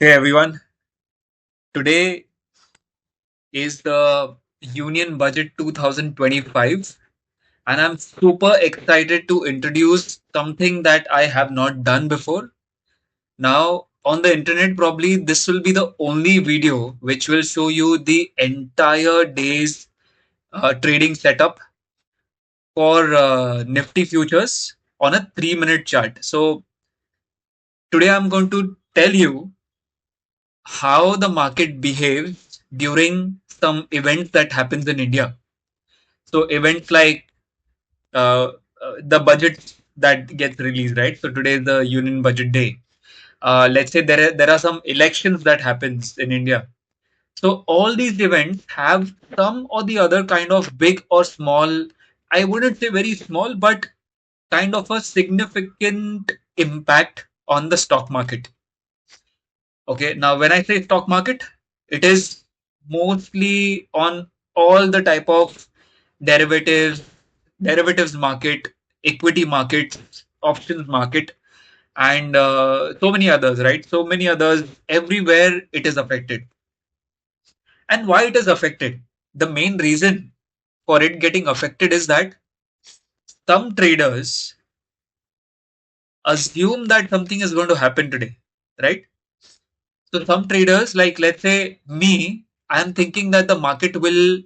Hey everyone, today is the Union Budget 2025, and I'm super excited to introduce something that I have not done before. Now, on the internet, probably this will be the only video which will show you the entire day's trading setup for Nifty futures on a 3 minute chart. So, today I'm going to tell you how the market behaves during some events that happens in India. So events like uh, the budget that gets released, right? So today is the Union Budget Day. Let's say there are some elections that happens in India. So all these events have some or the other kind of big or small. I wouldn't say very small, but kind of a significant impact on the stock market. Okay, now when I say stock market, it is mostly on all the type of derivatives, derivatives market, equity market, options market, and so many others, right? So many others, everywhere it is affected. And why it is affected? The main reason for it getting affected is that some traders assume that something is going to happen today, right? So some traders, like let's say me, I am thinking that the market will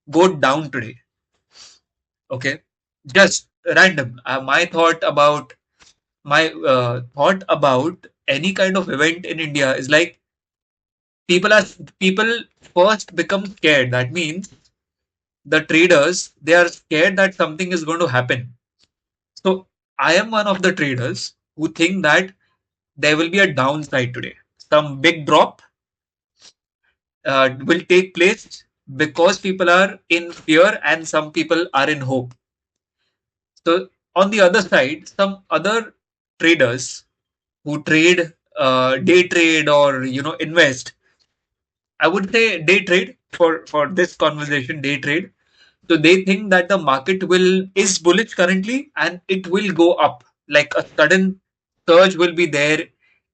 go down today. Okay, just random. My thought about any kind of event in India is like people are people first become scared. That means the traders, they are scared that something is going to happen. So I am one of the traders who think that there will be a downside today. Some big drop will take place because people are in fear and some people are in hope. So on the other side, some other traders who trade, day trade, or invest. I would say day trade for this conversation. Day trade. So they think that the market will is bullish currently and it will go up. Like a sudden surge will be there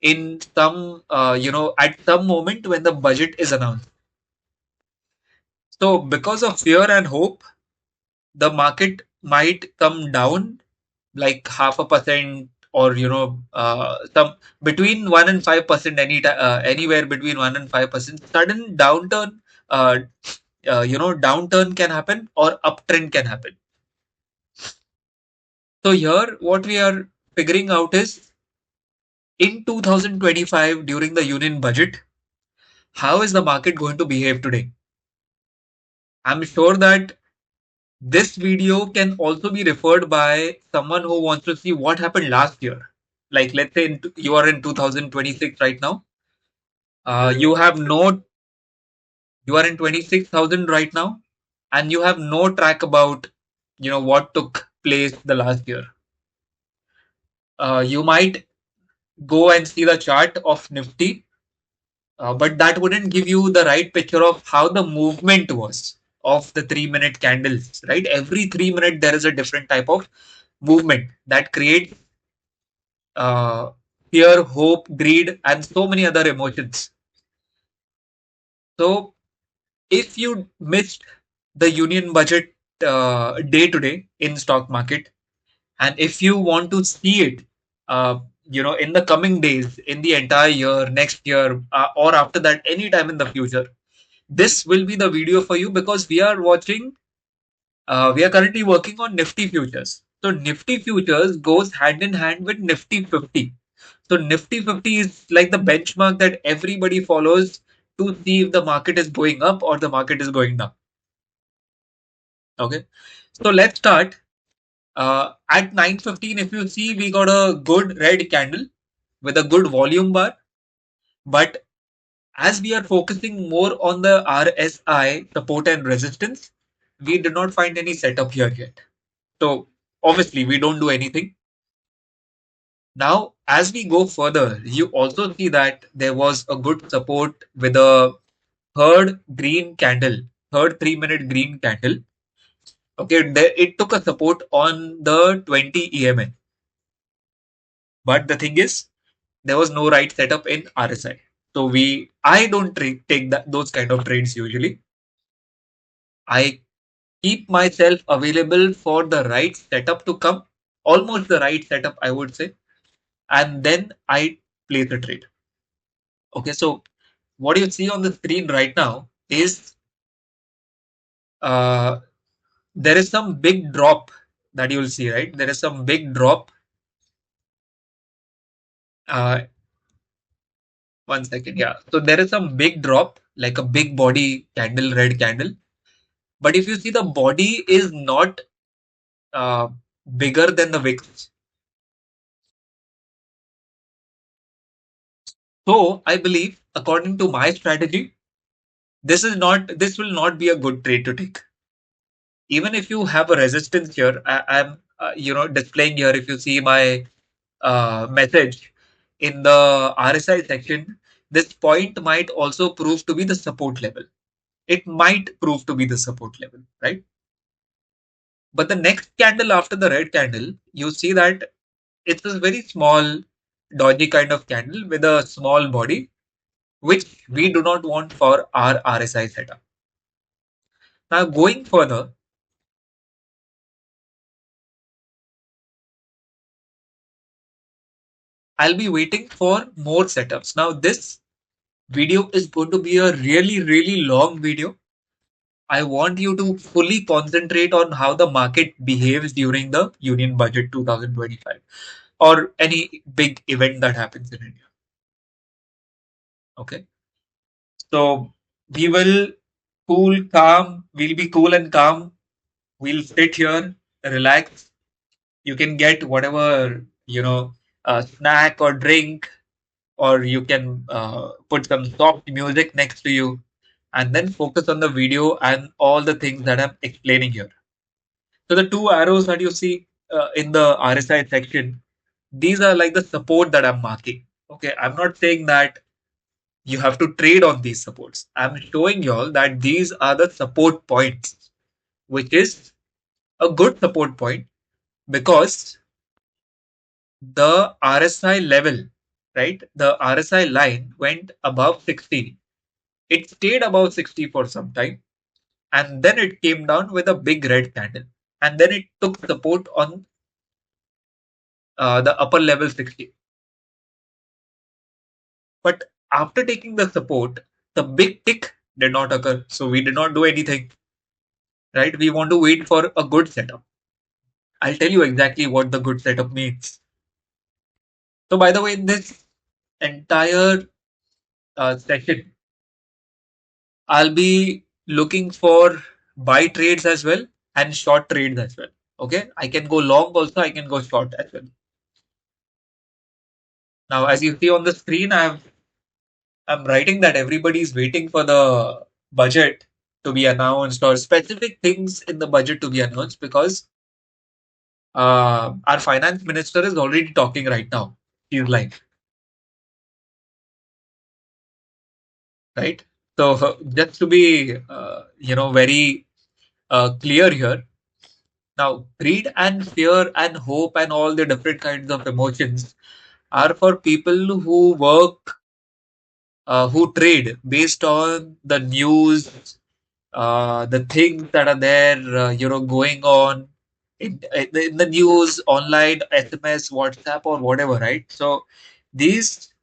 in some at some moment when the budget is announced. So because of fear and hope, the market might come down like 0.5% or some between 1 and 5%, anywhere between 1 and 5%. Sudden downturn, uh, downturn can happen or uptrend can happen. So here what we are figuring out is in 2025 during the union budget, how is the market going to behave today? I'm sure that this video can also be referred by someone who wants to see what happened last year. Like, let's say you are in 2026 right now. You have no, you are in 26,000 right now, and you have no track about, what took place the last year. You might go and see the chart of Nifty, but that wouldn't give you the right picture of how the movement was of the 3 minute candles, right? Every 3 minute, there is a different type of movement that creates uh, fear, hope, greed, and so many other emotions. So, if you missed the union budget day to day in stock market, and if you want to see it, in the coming days, in the entire year, next year, or after that, anytime in the future, this will be the video for you because we are currently working on Nifty futures. So Nifty futures goes hand in hand with Nifty 50. So Nifty 50 is like the benchmark that everybody follows to see if the market is going up or the market is going down. Okay. So let's start. At 9:15, if you see, we got a good red candle with a good volume bar. But as we are focusing more on the RSI support and resistance, we did not find any setup here yet. So obviously, we don't do anything. Now, as we go further, you also see that there was a good support with a third green candle, third 3 minute green candle. Okay, there, it took a support on the 20 EMA. But the thing is, there was no right setup in RSI. So I don't take those kind of trades usually. I keep myself available for the right setup to come, almost the right setup, I would say, and then I place the trade. Okay, so what you see on the screen right now is uh, there is some big drop that you will see, right? There is some big drop. Uh, One second, yeah. So there is some big drop, like a big body candle, red candle. But if you see the body is not uh, bigger than the wicks. So I believe, according to my strategy, this will not be a good trade to take. Even if you have a resistance here, I'm displaying here. If you see my message in the RSI section, this point might also prove to be the support level. It might prove to be the support level, right? But the next candle after the red candle, you see that it's a very small, dodgy kind of candle with a small body, which we do not want for our RSI setup. Now, going further, I'll be waiting for more setups. Now, this video is going to be a really, really long video. I want you to fully concentrate on how the market behaves during the Union Budget 2025 or any big event that happens in India. Okay. So we will we'll be cool and calm. We'll sit here, relax. You can get whatever, snack or drink, or you can put some soft music next to you and then focus on the video and all the things that I'm explaining here. So the two arrows that you see in the RSI section, these are like the support that I'm marking. Okay, I'm not saying that you have to trade on these supports. I'm showing you all that these are the support points, which is a good support point because the RSI level, right? The RSI line went above 60. It stayed above 60 for some time and then it came down with a big red candle. And then it took support on the upper level 60. But after taking the support, the big tick did not occur. So we did not do anything, right? We want to wait for a good setup. I'll tell you exactly what the good setup means. So, by the way, in this entire session, I'll be looking for buy trades as well and short trades as well. Okay, I can go long also, I can go short as well. Now, as you see on the screen, I'm writing that everybody is waiting for the budget to be announced or specific things in the budget to be announced because our finance minister is already talking right now. He's like, right? So just to be, very clear here. Now, greed and fear and hope and all the different kinds of emotions are for people who work, who trade based on the news, the things that are there, going on in the news, online, SMS, WhatsApp, or whatever, right? So these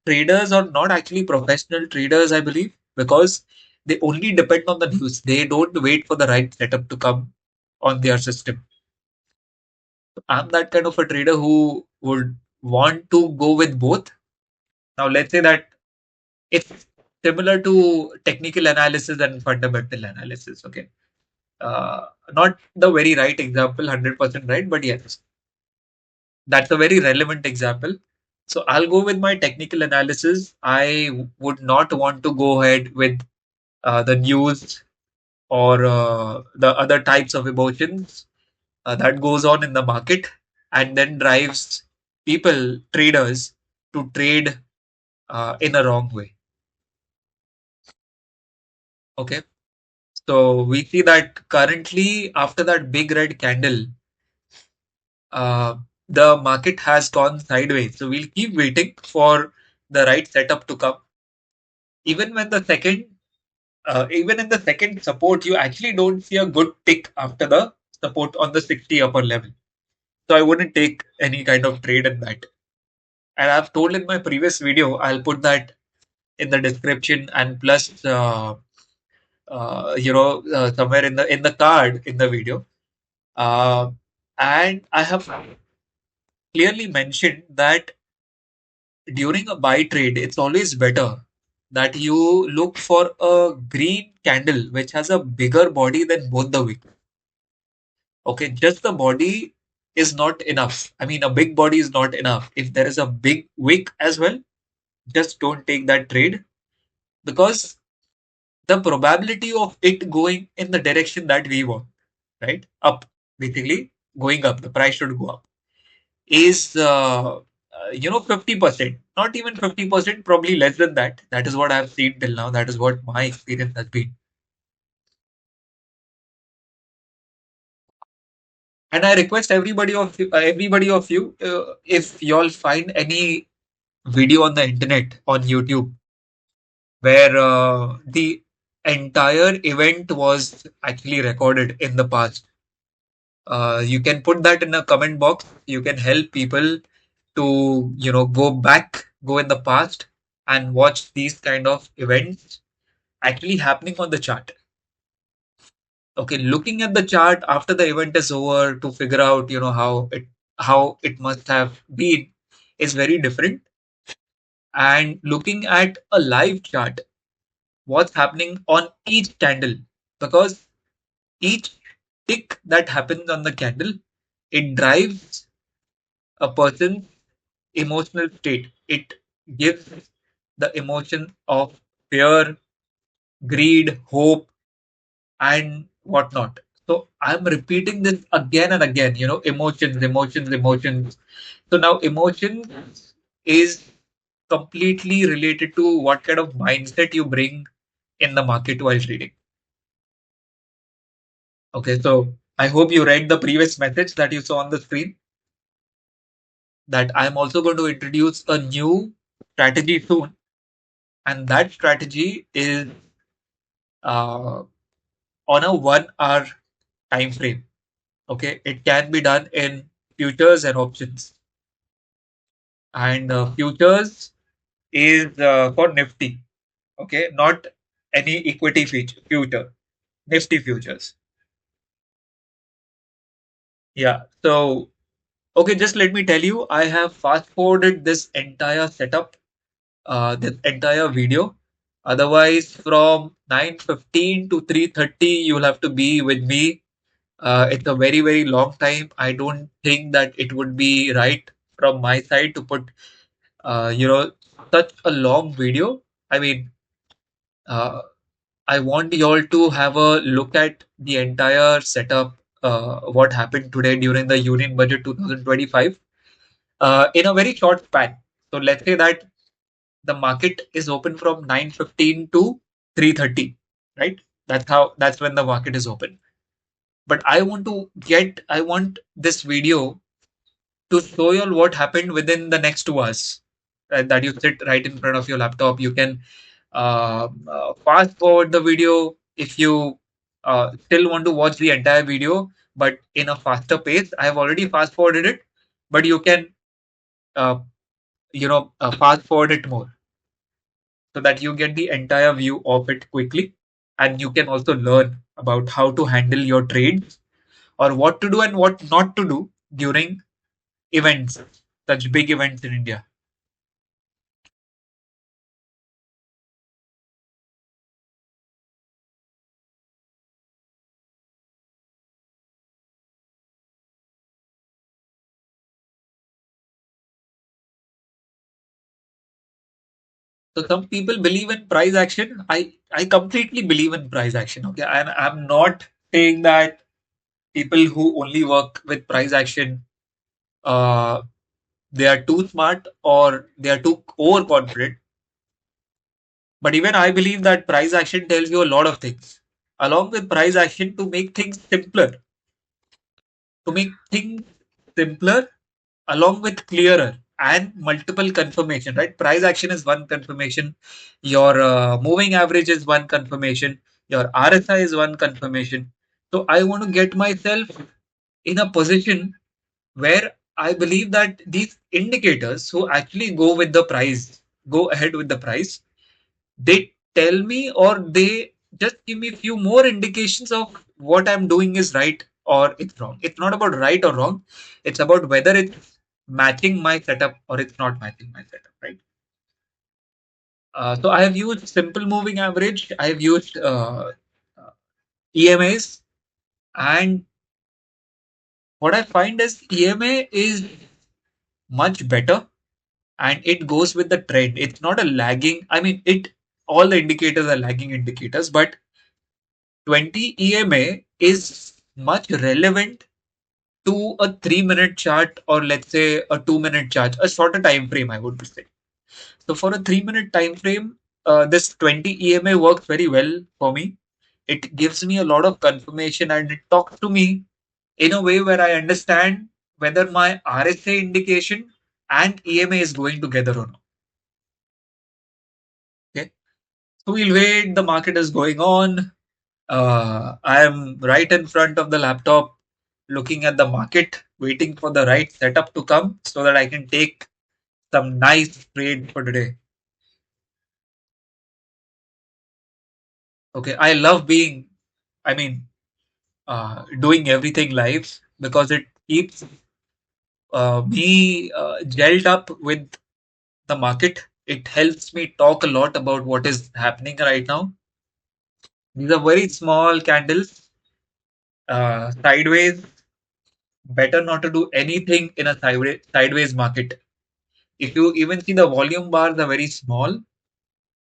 traders are not actually professional traders, I believe, because they only depend on the news. They don't wait for the right setup to come on their system. I'm that kind of a trader who would want to go with both. Now, let's say that it's similar to technical analysis and fundamental analysis. Okay. Not the very right example, 100% right, but yes, that's a very relevant example. So I'll go with my technical analysis. I would not want to go ahead with the news or the other types of emotions that goes on in the market and then drives people, traders, to trade in a wrong way. Okay. So we see that currently after that big red candle, uh, the market has gone sideways. So we'll keep waiting for the right setup to come. even when the second even in the second support, you actually don't see a good tick after the support on the 60 upper level. So I wouldn't take any kind of trade in that. And I've told in my previous video, I'll put that in the description, and plus, somewhere in the card in the video. Uh, and I have clearly mentioned that during a buy trade, it's always better that you look for a green candle which has a bigger body than both the wicks. Okay, just the body is not enough. I mean, a big body is not enough. If there is a big wick as well, just don't take that trade, because the probability of it going in the direction that we want, right? Up, basically going up, the price should go up, is 50%, not even 50%, probably less than that. That is what I've seen till now. That is what my experience has been. And I request everybody of you, if y'all find any video on the internet on YouTube where the entire event was actually recorded in the past. You can put that in a comment box. You can help people to go back, go in the past, and watch these kind of events actually happening on the chart. Okay, looking at the chart after the event is over to figure out how it must have been is very different. And looking at a live chart, what's happening on each candle, because each tick that happens on the candle, it drives a person's emotional state. It gives the emotion of fear, greed, hope, and whatnot. So I'm repeating this again and again, emotions, emotions, emotions. So now emotions is completely related to what kind of mindset you bring in the market while trading. Okay, so I hope you read the previous message that you saw on the screen, that I'm also going to introduce a new strategy soon. And that strategy is uh, on a 1 hour time frame. Okay, it can be done in futures and options. And futures is for Nifty. Okay, not any equity future, Nifty futures. Yeah. So, okay, just let me tell you, I have fast forwarded this entire setup, this entire video. Otherwise, from 9:15 to 3:30, you'll have to be with me. It's a very, very long time. I don't think that it would be right from my side to put, uh, you know, such a long video. I mean, uh, I want you all to have a look at the entire setup, what happened today during the Union Budget 2025, in a very short span. So let's say that the market is open from 9:15 to 3:30, right? That's when the market is open. But I want this video to show you all what happened within the next 2 hours. That you sit right in front of your laptop. You can fast forward the video if you still want to watch the entire video, but in a faster pace. I have already fast forwarded it, but you can uh, fast forward it more, so that you get the entire view of it quickly, and you can also learn about how to handle your trades, or what to do and what not to do during events, such big events in India. So some people believe in price action. I completely believe in price action. Okay, and I'm not saying that people who only work with price action, uh, they are too smart or they are too overconfident. But even I believe that price action tells you a lot of things. Along with price action, to make things simpler, along with clearer. and multiple confirmation, right? Price action is one confirmation, your moving average is one confirmation, your RSI is one confirmation. So I want to get myself in a position where I believe that these indicators who actually go with the price, go ahead with the price, they tell me or they just give me few more indications of what I'm doing is right or it's wrong. It's not about right or wrong. It's about whether it's matching my setup or it's not matching my setup, right? So I have used simple moving average. I have used EMAs, and what I find is EMA is much better and it goes with the trend. It's not a lagging. I mean, it all the indicators are lagging indicators, but 20 EMA is much relevant to a 3 minute chart or let's say a 2 minute chart, a shorter time frame, I would say. So for a 3 minute time frame, this 20 EMA works very well for me. It gives me a lot of confirmation and it talks to me in a way where I understand whether my RSA indication and EMA is going together or not. Okay. So we'll wait, the market is going on. I am right in front of the laptop looking at the market, waiting for the right setup to come so that I can take some nice trade for today. Okay, I love being, I mean, doing everything live because it keeps me gelled up with the market. It helps me talk a lot about what is happening right now. These are very small candles, sideways. Better not to do anything in a sideways market. If you even see the volume bars are very small.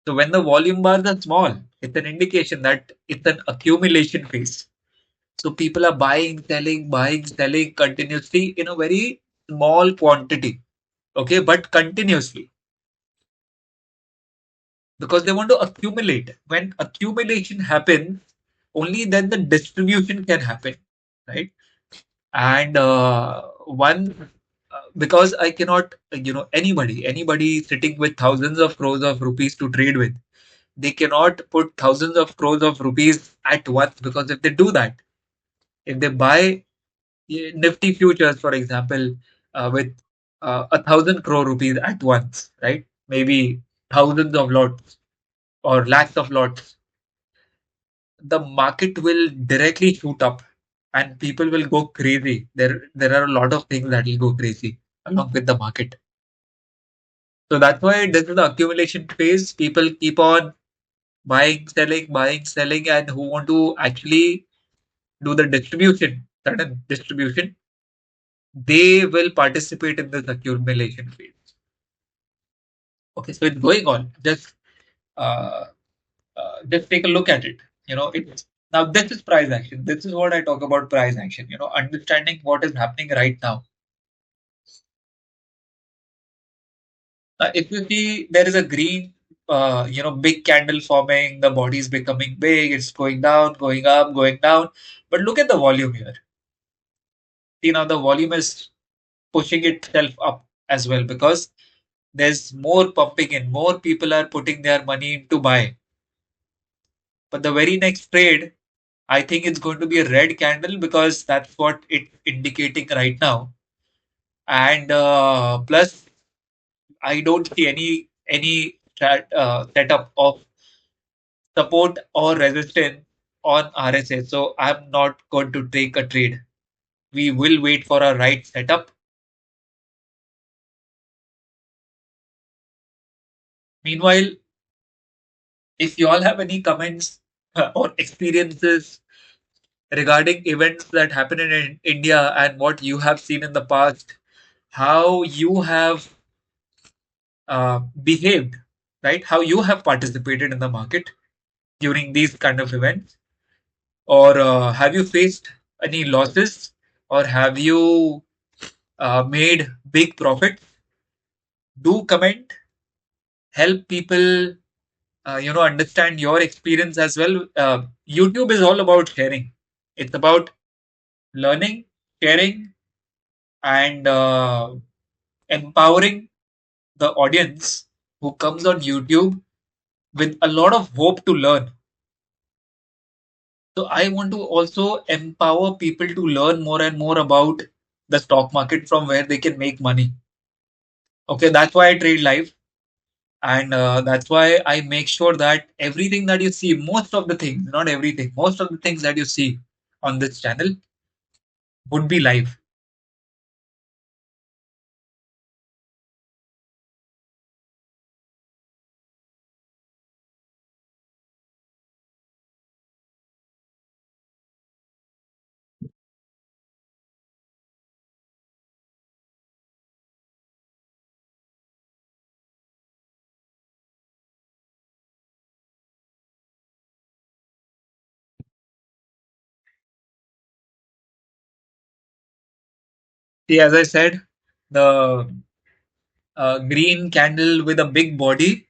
So when the volume bars are small, it's an indication that it's an accumulation phase. So people are buying, selling continuously in a very small quantity. Okay, but continuously because they want to accumulate. When accumulation happens, only then the distribution can happen, right? And one because I cannot, anybody sitting with thousands of crores of rupees to trade with, they cannot put thousands of crores of rupees at once because if they do that, if they buy Nifty futures, for example, with 1,000 crore rupees at once, right? Maybe thousands of lots or lakhs of lots, the market will directly shoot up and people will go crazy. There are a lot of things that will go crazy along with the market. So that's why this is the accumulation phase. People keep on buying, selling, and who want to actually do the distribution, sudden distribution, they will participate in this accumulation phase. Okay, so it's going on. Uh, just take a look at it. It's now this is price action. This is what I talk about price action. Understanding what is happening right now. If you see, there is a green, big candle forming. The body is becoming big. It's going down, going up, going down. But look at the volume here. See now the volume is pushing itself up as well because there's more pumping in. More people are putting their money into buy. But the very next trade, I think it's going to be a red candle because that's what it's indicating right now. And plus, I don't see any setup of support or resistance on RSA. So I'm not going to take a trade. We will wait for a right setup. Meanwhile, if you all have any comments or experiences regarding events that happen in India and what you have seen in the past, how you have behaved, right? How you have participated in the market during these kind of events, or have you faced any losses, or have you made big profits? Do comment, help people, understand your experience as well. YouTube is all about sharing. It's about learning, sharing, and empowering the audience who comes on YouTube with a lot of hope to learn. So I want to also empower people to learn more and more about the stock market from where they can make money. Okay, that's why I trade live. And that's why I make sure that everything that you see, most of the things, not everything, most of the things that you see on this channel would be live. See, as I said, the green candle with a big body,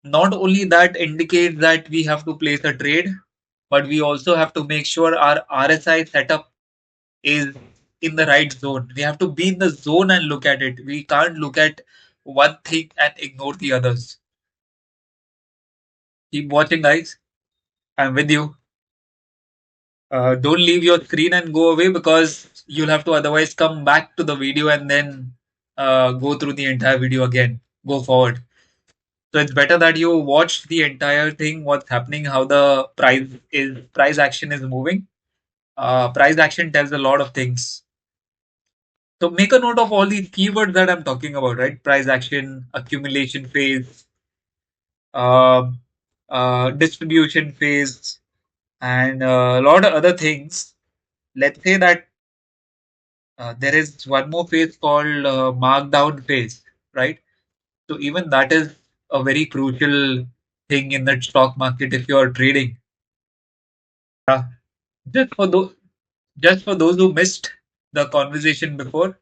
not only that indicates that we have to place a trade, but we also have to make sure our RSI setup is in the right zone. We have to be in the zone and look at it. We can't look at one thing and ignore the others. Keep watching, guys. I'm with you. Don't leave your screen and go away, because you'll have to otherwise come back to the video and then go through the entire video again. Go forward. So it's better that you watch the entire thing, what's happening, how the price action is moving. Price action tells a lot of things. So make a note of all these keywords that I'm talking about, right? Price action, accumulation phase, um distribution phase, and a lot of other things. Let's say that there is one more phase called markdown phase, right? So even that is a very crucial thing in the stock market if you are trading. Uh, just for those, just for those who missed the conversation before,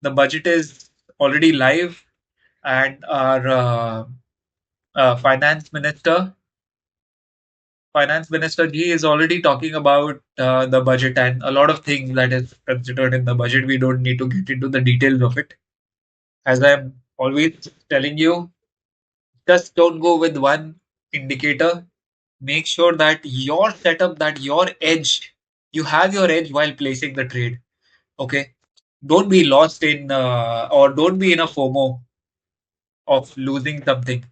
the budget is already live, and our finance minister, G is already talking about the budget and a lot of things that is considered in the budget. We don't need to get into the details of it. As I'm always telling you, just don't go with one indicator. Make sure that your setup, that your edge, you have your edge while placing the trade. Okay. Don't be lost in or don't be in a FOMO of losing something.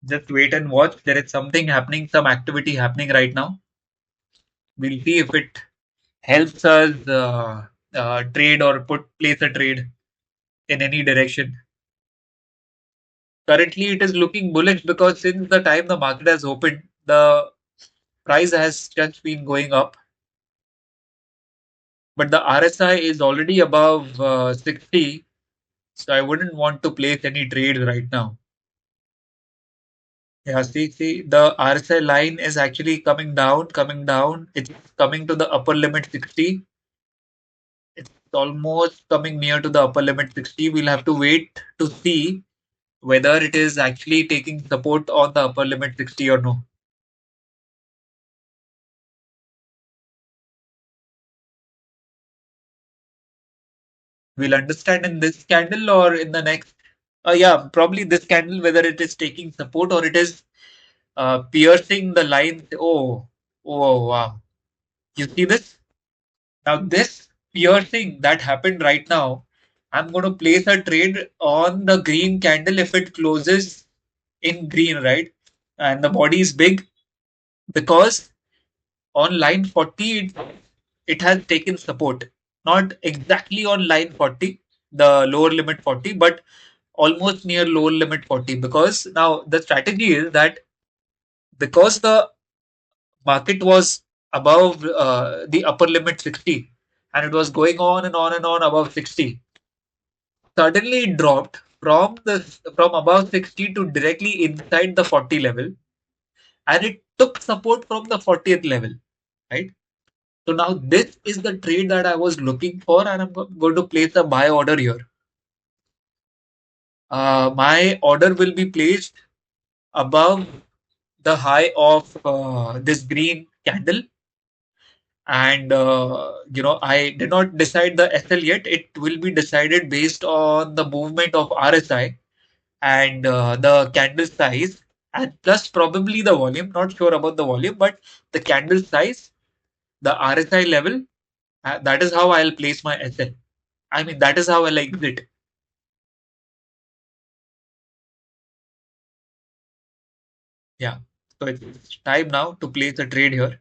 Just wait and watch. There is something happening, some activity happening right now. We'll see if it helps us trade or put place a trade in any direction. Currently, it is looking bullish because since the time the market has opened, the price has just been going up. But the RSI is already above 60, so I wouldn't want to place any trade right now. Yeah, see, the RSI line is actually coming down, coming down. It's coming to the upper limit 60. It's almost coming near to the upper limit 60. We'll have to wait to see whether it is actually taking support on the upper limit 60 or no. We'll understand in this candle or in the next. Yeah, probably this candle, whether it is taking support or it is piercing the line. Oh, wow. You see this? Now, this piercing that happened right now, I'm going to place a trade on the green candle if it closes in green, right? And the body is big, because on line 40, it has taken support. Not exactly on line 40, the lower limit 40, but almost near lower limit 40. Because now the strategy is that because the market was above the upper limit 60, and it was going on and on and on above 60, suddenly it dropped from above 60 to directly inside the 40 level, and it took support from the 40th level, right? So now this is the trade that I was looking for, and I'm going to place a buy order here. My order will be placed above the high of this green candle, And I did not decide the SL yet. It will be decided based on the movement of RSI and the candle size, and plus probably the volume. Not sure about the volume, but the candle size, the RSI level, that is how I'll place my SL. I mean, that is how I'll exit. Yeah. So it's time now to place a trade here.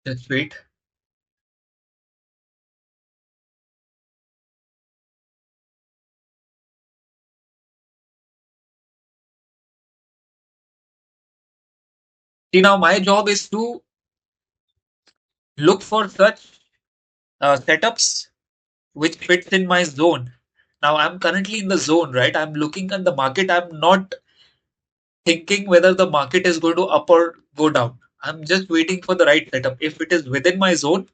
Just wait. See, now my job is to look for such setups which fits in my zone. Now I'm currently in the zone, right? I'm looking at the market. I'm not thinking whether the market is going to up or go down. I'm just waiting for the right setup. If it is within my zone,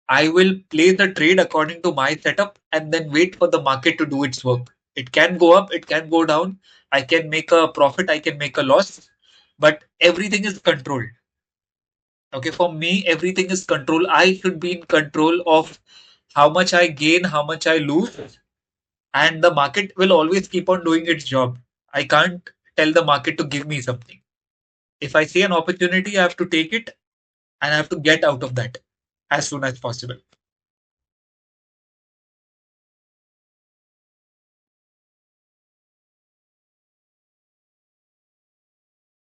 I will place the trade according to my setup and then wait for the market to do its work. It can go up, it can go down. I can make a profit, I can make a loss, but everything is controlled. Okay, for me, everything is control. I should be in control of how much I gain, how much I lose, and the market will always keep on doing its job. I can't tell the market to give me something. If I see an opportunity, I have to take it and I have to get out of that as soon as possible.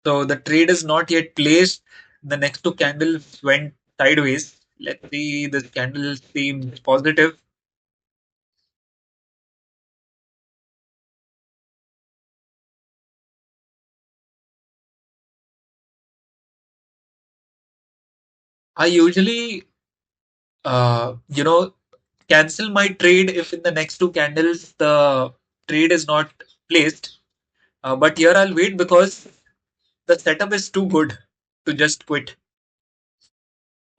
So the trade is not yet placed. The next two candles went sideways. Let's see, this candle seems positive. I usually, uh, you know, cancel my trade if in the next two candles the trade is not placed. But here I'll wait because the setup is too good to just quit.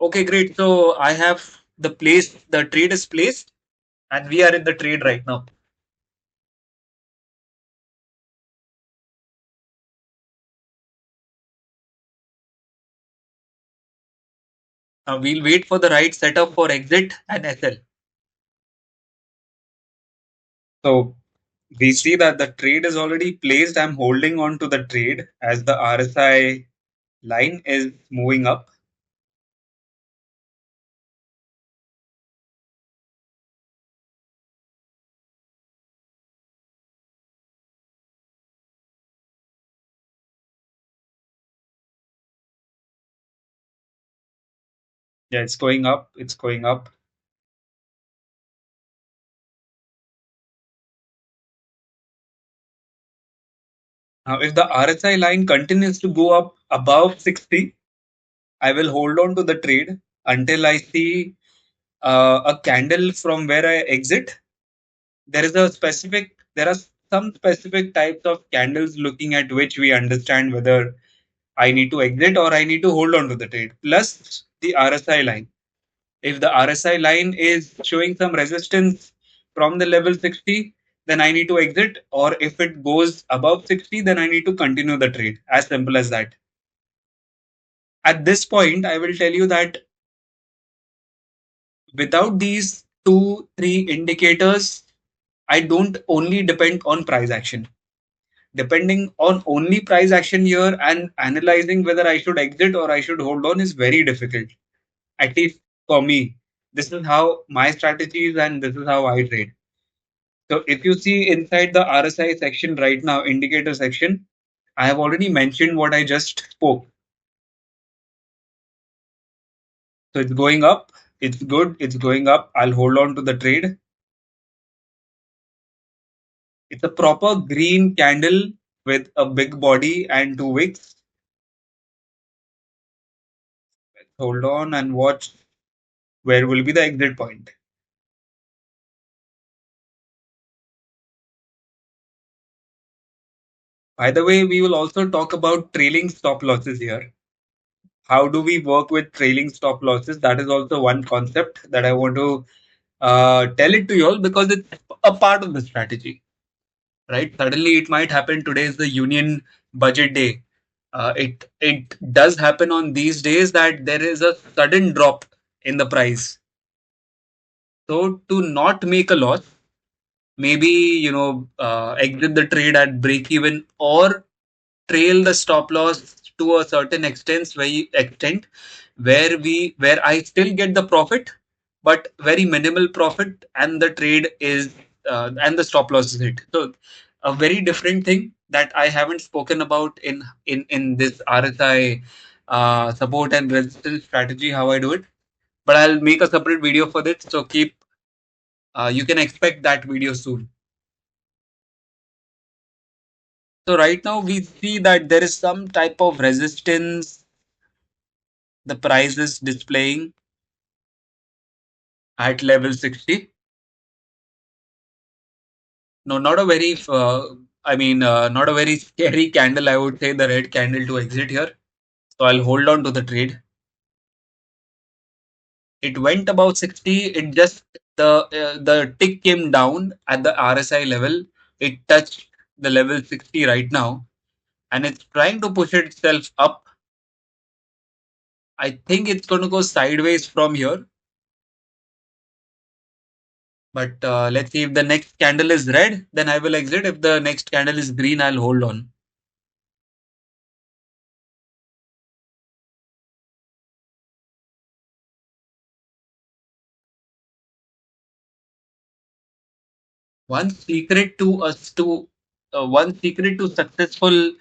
Okay, great. So I have the trade is placed, and we are in the trade right now. We'll wait for the right setup for exit and SL. So we see that the trade is already placed. I'm holding on to the trade as the RSI line is moving up. Yeah, it's going up. It's going up. Now, if the RSI line continues to go up above 60, I will hold on to the trade until I see a candle from where I exit. There are some specific types of candles looking at which we understand whether I need to exit or I need to hold on to the trade. Plus the RSI line. If the RSI line is showing some resistance from the level 60, then I need to exit. Or if it goes above 60, then I need to continue the trade. As simple as that. At this point, I will tell you that without these two, three indicators, I don't only depend on price action. Depending on only price action here and analyzing whether I should exit or I should hold on is very difficult. At least for me. This is how my strategy is and this is how I trade. So if you see inside the RSI section right now, indicator section, I have already mentioned what I just spoke. So it's going up. It's good. It's going up. I'll hold on to the trade. It's a proper green candle with a big body and two wicks. Hold on and watch where will be the exit point. By the way, we will also talk about trailing stop losses here. How do we work with trailing stop losses? That is also one concept that I want to tell it to you all because it's a part of the strategy, right? Suddenly, it might happen. Today is the Union Budget Day. It does happen on these days that there is a sudden drop in the price. So to not make a loss, maybe exit the trade at break even or trail the stop loss to a certain extent where I still get the profit, but very minimal profit, and the trade is and the stop loss is hit. So a very different thing that I haven't spoken about in this RSI support and resistance strategy, how I do it. But I'll make a separate video for this. So keep you can expect that video soon. So right now we see that there is some type of resistance the price is displaying at level 60. No, not a very, not a very scary candle. I would say the red candle to exit here. So I'll hold on to the trade. It went above 60. It just the tick came down at the RSI level. It touched the level 60 right now, and it's trying to push itself up. I think it's going to go sideways from here. But let's see if the next candle is red, then I will exit. If the next candle is green, I'll hold on. One secret to successful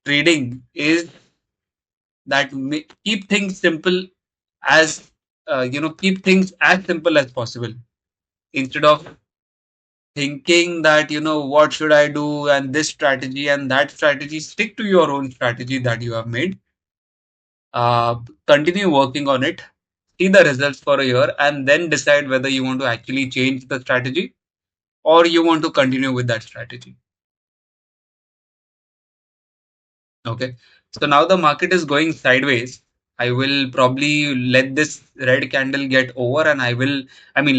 trading is that keep things simple as keep things as simple as possible instead of thinking that what should I do and this strategy and that strategy. Stick to your own strategy that you have made. uh, Continue working on it, see the results for a year, and then decide whether you want to actually change the strategy or you want to continue with that strategy. Okay. So now the market is going sideways. I will probably let this red candle get over and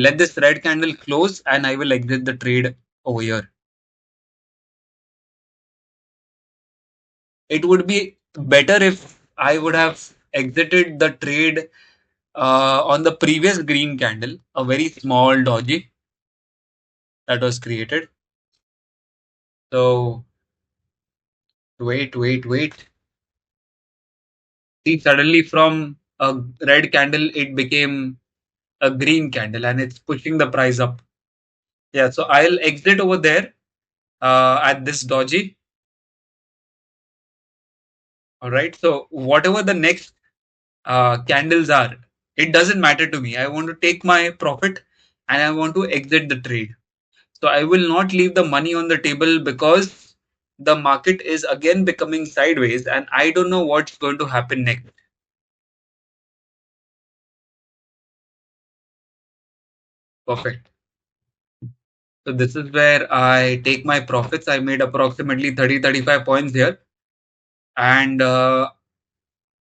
let this red candle close and I will exit the trade over here. It would be better if I would have exited the trade on the previous green candle, a very small doji that was created. So wait. See, suddenly from a red candle, it became a green candle and it's pushing the price up. Yeah, so I'll exit over there at this doji. All right. So whatever the next candles are, it doesn't matter to me. I want to take my profit and I want to exit the trade. So I will not leave the money on the table because the market is again becoming sideways and I don't know what's going to happen next. Perfect. So this is where I take my profits. I made approximately 35 points here. And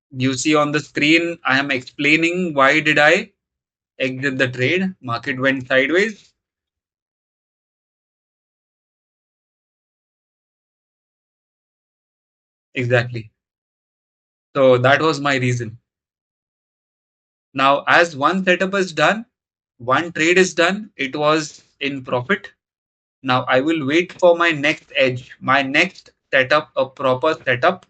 you see on the screen, I am explaining why did I exit the trade. Market went sideways. Exactly. So that was my reason. Now, as one setup is done, one trade is done, it was in profit. Now I will wait for my next edge, my next setup, a proper setup,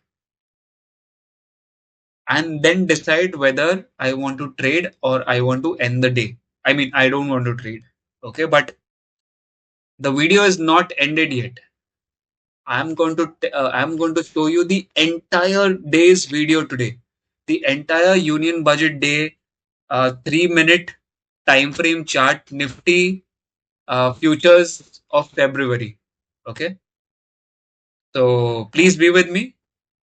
and then decide whether I want to trade or I want to end the day. I don't want to trade. Okay, but the video is not ended yet. I'm going to show you the entire day's video today. The entire Union Budget Day 3 minute time frame chart Nifty futures of February. Okay, so please be with me.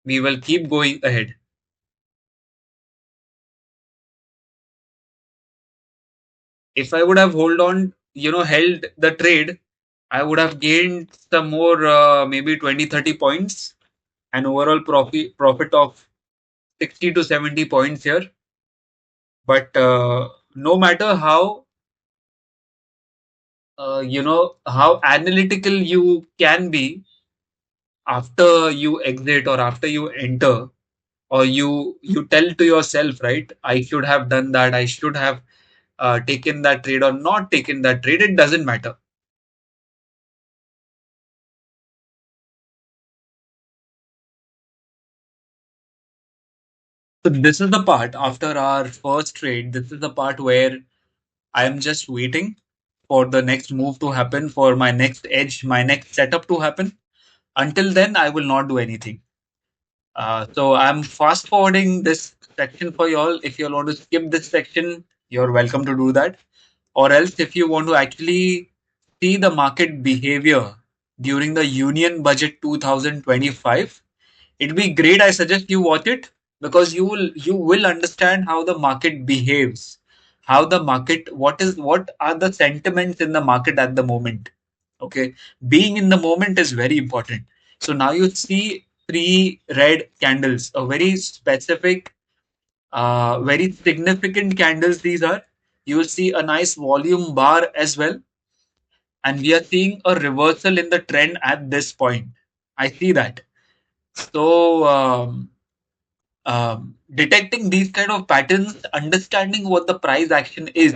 We will keep going ahead. If I would have held the trade, I would have gained some more, maybe 20, 30 points, an overall profit of 60 to 70 points here. But no matter how how analytical you can be after you exit or after you enter, or you tell to yourself, right? I should have done that. I should have taken that trade or not taken that trade. It doesn't matter. So this is the part after our first trade. This is the part where I am just waiting for the next move to happen, for my next edge, my next setup to happen. Until then, I will not do anything. So I'm fast forwarding this section for y'all. If you all want to skip this section, you're welcome to do that. Or else, if you want to actually see the market behavior during the Union Budget 2025, it'd be great. I suggest you watch it because you will understand how the market behaves, how the market, what are the sentiments in the market at the moment. Okay, being in the moment is very important. So now you see three red candles, a very specific, very significant candles. These are, you will see a nice volume bar as well, and we are seeing a reversal in the trend at this point. I see that. So detecting these kind of patterns, understanding what the price action is.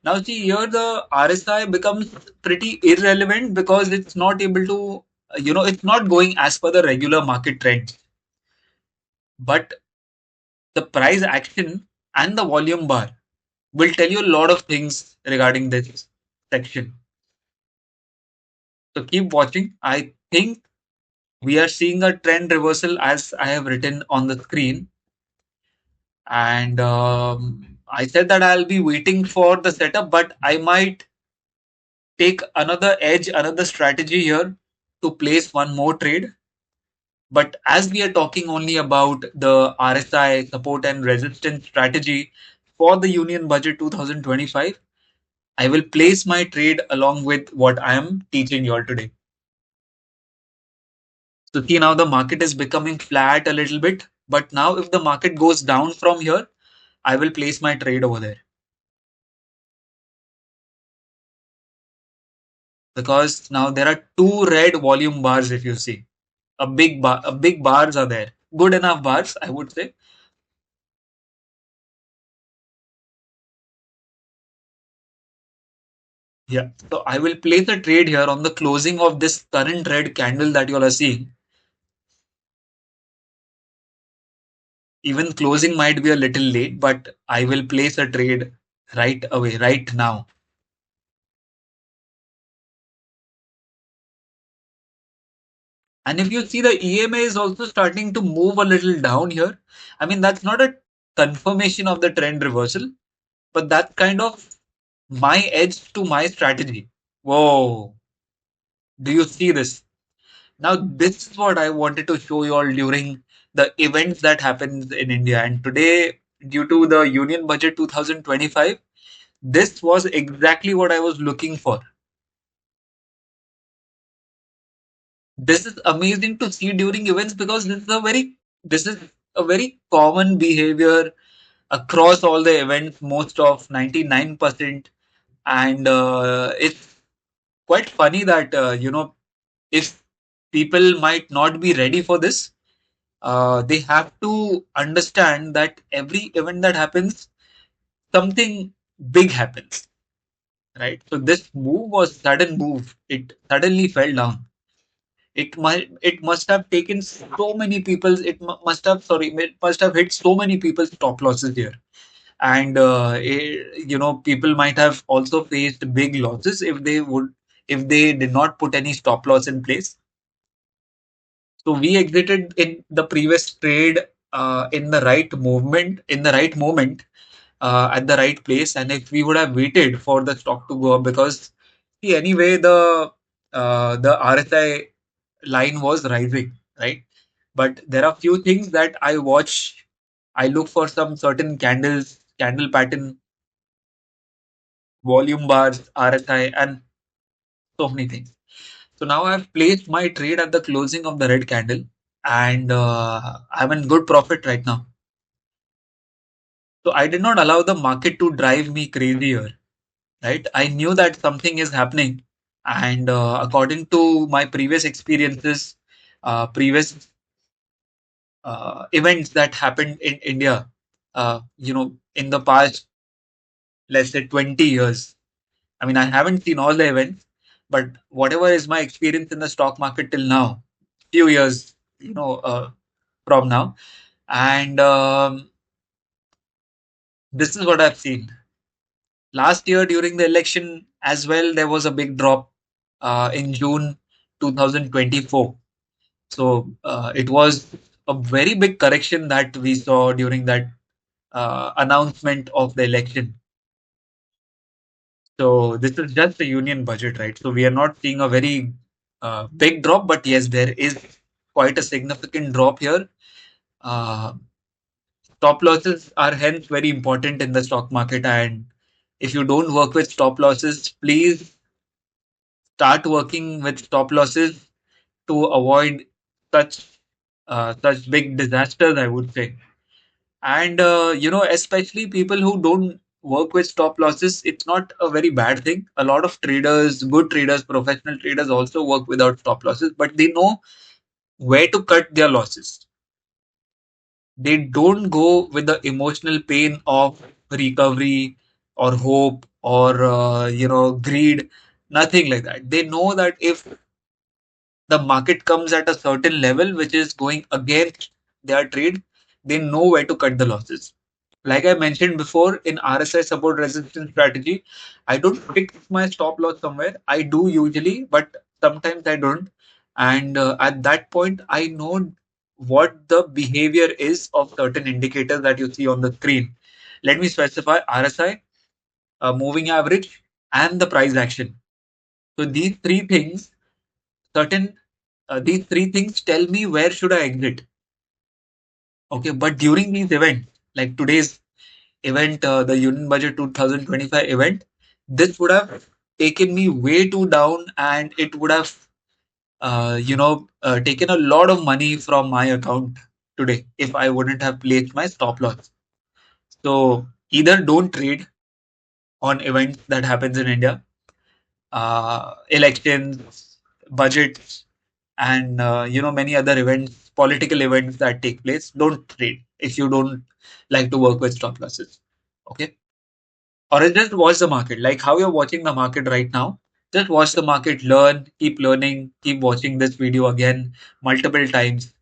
Now, see here, the RSI becomes pretty irrelevant because it's not able to, it's not going as per the regular market trends. But the price action and the volume bar will tell you a lot of things regarding this section. So keep watching. I think we are seeing a trend reversal as I have written on the screen. And I said that I'll be waiting for the setup, but I might take another edge, another strategy here to place one more trade. But as we are talking only about the RSI support and resistance strategy for the Union Budget 2025, I will place my trade along with what I am teaching you all today. So see, now the market is becoming flat a little bit, but now if the market goes down from here, I will place my trade over there. Because now there are two red volume bars. If you see a big bars are there, good enough bars, I would say. Yeah, so I will place a trade here on the closing of this current red candle that you all are seeing. Even closing might be a little late, but I will place a trade right away, right now. And if you see, the EMA is also starting to move a little down here. I mean, that's not a confirmation of the trend reversal, but that's kind of my edge to my strategy. Whoa, do you see this? Now, this is what I wanted to show you all during the events that happens in India. And today, due to the Union Budget 2025, this was exactly what I was looking for. This is amazing to see during events because this is a very common behavior across all the events, most of 99%. And it's quite funny that if people might not be ready for this, they have to understand that every event that happens, something big happens, right? So this move was sudden move. It suddenly fell down. It must have taken so many people's. Must have, sorry, it must have hit so many people's stop losses here. And people might have also faced big losses if they did not put any stop loss in place. So we exited in the previous trade in the right movement, in the right moment, at the right place. And if we would have waited for the stock to go up, because see, anyway, the RSI line was rising, right? But there are few things that I watch. I look for some certain candles, candle pattern, volume bars, RSI, and so many things. So now I've placed my trade at the closing of the red candle, and I'm in good profit right now. So I did not allow the market to drive me crazy here. right? I knew that something is happening, and according to my previous experiences, previous events that happened in India, in the past, let's say 20 years. I mean, I haven't seen all the events, but whatever is my experience in the stock market till now, few years, from now, and this is what I've seen. Last year during the election as well, there was a big drop in June 2024. So it was a very big correction that we saw during that announcement of the election. So this is just a union budget, right? So we are not seeing a very big drop, but yes, there is quite a significant drop here. Uh, Stop losses are hence very important in the stock market, and if you don't work with stop losses, please start working with stop losses to avoid such such big disasters, I would say. And especially people who don't work with stop losses, it's not a very bad thing. A lot of traders, good traders, professional traders also work without stop losses, but they know where to cut their losses. They don't go with the emotional pain of recovery or hope or greed, nothing like that. They know that if the market comes at a certain level which is going against their trade, they know where to cut the losses. Like I mentioned before, in RSI support resistance strategy, I don't fix my stop loss somewhere. I do usually, but sometimes I don't. And at that point, I know what the behavior is of certain indicators that you see on the screen. Let me specify RSI, moving average, and the price action. So certain these three things tell me where should I exit. Okay, but during these events, like today's event, the Union Budget 2025 event, this would have taken me way too down, and it would have, taken a lot of money from my account today if I wouldn't have placed my stop loss. So either don't trade on events that happens in India, elections, budgets, and many other events, political events that take place. Don't trade if you don't like to work with stop losses. Okay. Or just watch the market, like how you're watching the market right now. Just watch the market, keep learning, keep watching this video again multiple times,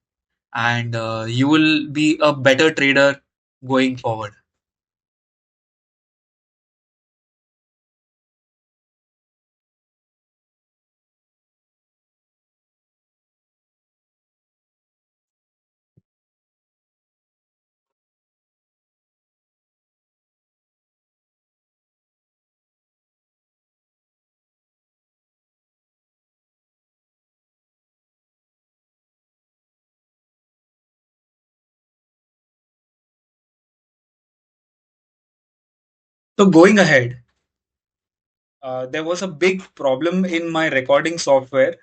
and you will be a better trader going forward. So going ahead, there was a big problem in my recording software,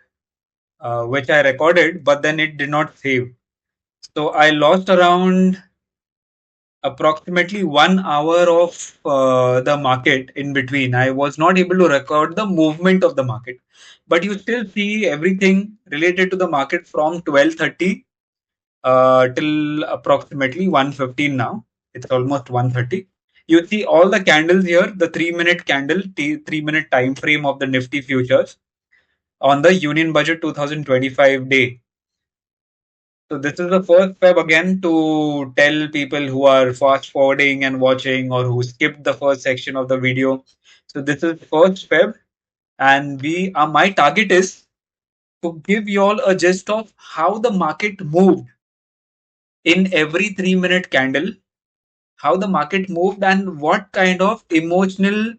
which I recorded, but then it did not save. So I lost around approximately 1 hour of the market in between. I was not able to record the movement of the market, but you still see everything related to the market from 12:30 till approximately 1:15 now. It's almost 1:30. You see all the candles here, the 3-minute candle, 3-minute time frame of the Nifty futures on the Union Budget 2025 day. So this is the first Feb again to tell people who are fast forwarding and watching or who skipped the first section of the video. So this is first Feb, and my target is to give you all a gist of how the market moved in every 3-minute candle, how the market moved, and what kind of emotional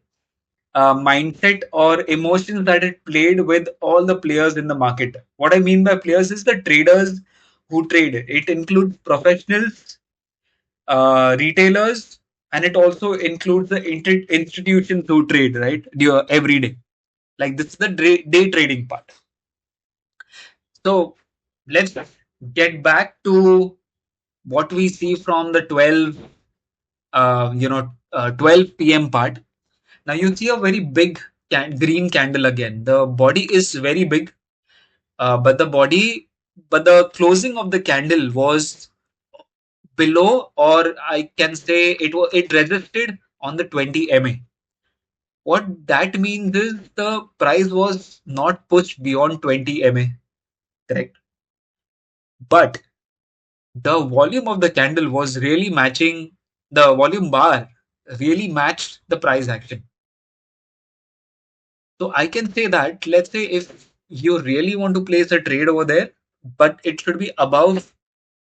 mindset or emotions that it played with all the players in the market. What I mean by players is the traders who trade. It includes professionals, retailers, and it also includes the institutions who trade, right, every day. Like this is the day trading part. So let's get back to what we see from the 12 p.m. part. Now you see a very big green candle again. The body is very big, but the closing of the candle was below, or I can say it resisted on the 20 MA. What that means is the price was not pushed beyond 20 MA, correct? But the volume of the candle was really matching, the volume bar really matched the price action. So I can say that, let's say if you really want to place a trade over there, but it should be above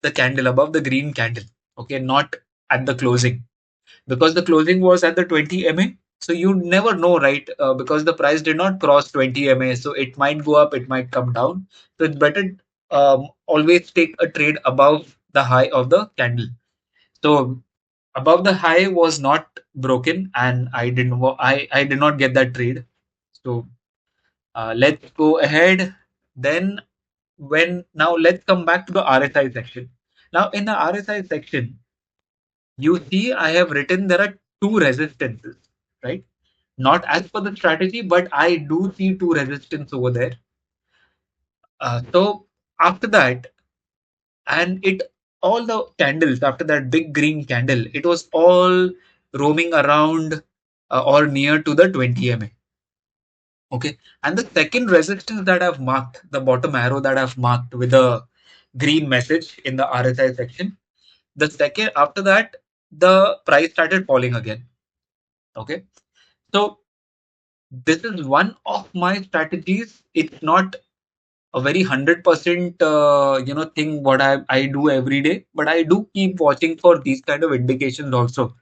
the candle, above the green candle, okay, not at the closing, because the closing was at the 20 MA. So you never know, right? Because the price did not cross 20 MA, so it might go up, it might come down. So it's better always take a trade above the high of the candle. So above the high was not broken, and I did not get that trade. So let's go ahead. Then now let's come back to the RSI section. Now in the RSI section, you see I have written there are two resistances, right? Not as per the strategy, but I do see two resistance over there. So after that, and it all the candles after that big green candle, it was all roaming around or near to the 20 MA. Okay. And the second resistance that I've marked, the bottom arrow that I've marked with a green message in the RSI section, the second after that, the price started falling again. Okay. So this is one of my strategies. It's not a very 100% thing what I do every day, but I do keep watching for these kind of indications also.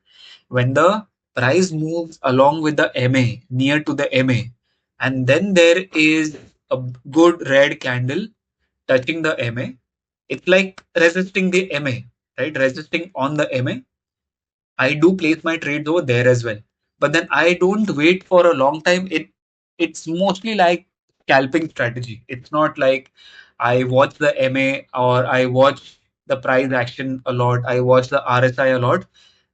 When the price moves along with the MA, near to the MA, and then there is a good red candle touching the MA, it's like resisting the MA, right? Resisting on the MA. I do place my trades over there as well. But then I don't wait for a long time. It's mostly like scalping strategy. It's not like I watch the MA or I watch the price action a lot. I watch the RSI a lot.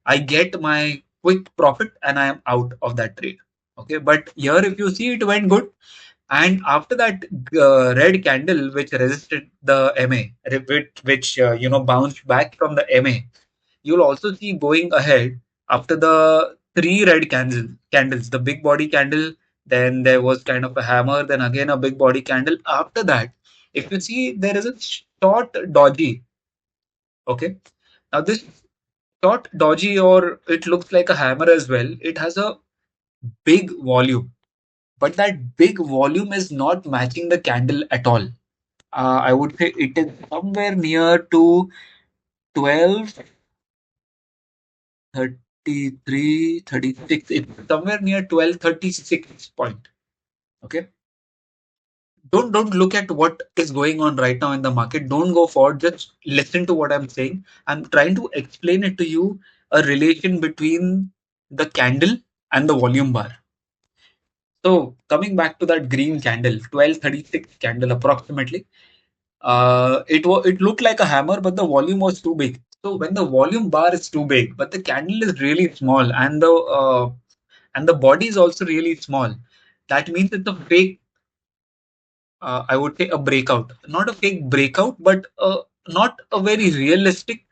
I get my quick profit and I am out of that trade. Okay, but here if you see, it went good, and after that red candle which resisted the MA, which bounced back from the MA, you'll also see going ahead after the three red candles, the big body candle, then there was kind of a hammer, then again a big body candle. After that, if you see, there is a short doji. Okay. Now this short doji, or it looks like a hammer as well. It has a big volume, but that big volume is not matching the candle at all. I would say it is somewhere near to 12, 33, 36. It's somewhere near 1236 point. Okay. Don't look at what is going on right now in the market. Don't go forward. Just listen to what I'm saying. I'm trying to explain it to you, a relation between the candle and the volume bar. So coming back to that green candle, 1236 candle approximately. It looked like a hammer, but the volume was too big. So when the volume bar is too big, but the candle is really small, and the body is also really small, that means it's a fake. I would say a breakout, not a fake breakout, but not a very realistic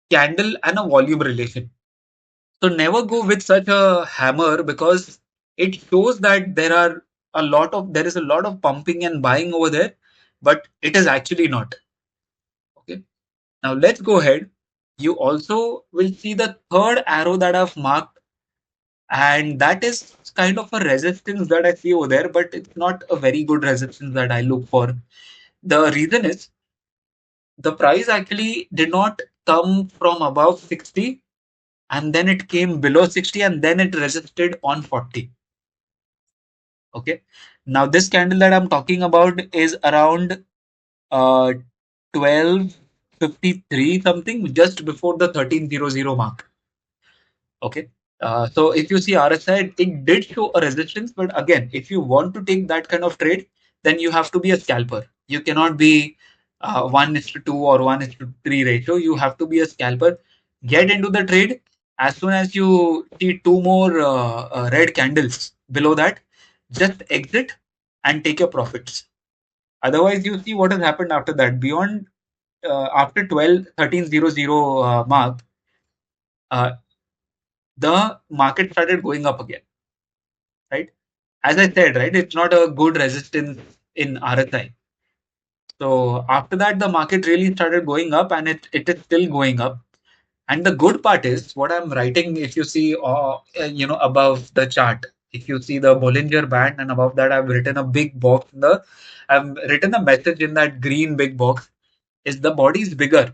candle and a volume relation. So never go with such a hammer, because it shows that there is a lot of pumping and buying over there, but it is actually not. Okay. Now let's go ahead. You also will see the third arrow that I've marked, and that is kind of a resistance that I see over there, but it's not a very good resistance that I look for. The reason is the price actually did not come from above 60, and then it came below 60, and then it resisted on 40. Okay. Now this candle that I'm talking about is around uh 1253 something, just before the 1300 mark. Okay. So if you see RSI, it did show a resistance, but again, if you want to take that kind of trade, then you have to be a scalper. You cannot be 1:2 or 1:3 ratio. You have to be a scalper. Get into the trade As soon as you see two more red candles below that, just exit and take your profits. Otherwise, you see what has happened after that. Beyond after 12 1300 mark, uh, the market started going up again, right? As I said, right, it's not a good resistance in RSI. So after that, the market really started going up, and it is still going up. And the good part is what I'm writing. If you see, above the chart, if you see the Bollinger Band, and above that, I've written a big box. I've written a message in that green big box. Is the body is bigger.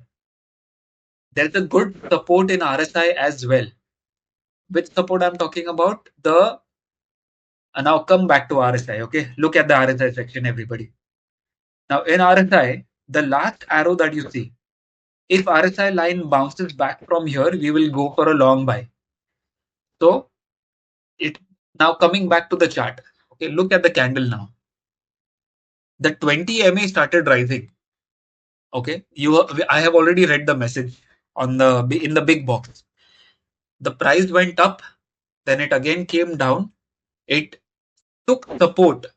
There's a good support in RSI as well. Which support I'm talking about? The Now come back to RSI. Okay, look at the RSI section, everybody. Now in RSI, the last arrow that you see, if RSI line bounces back from here, we will go for a long buy. So it now coming back to the chart. Okay, look at the candle now. The 20 MA started rising. Okay, I have already read the message on the in the big box. The price went up, then it again came down. It took support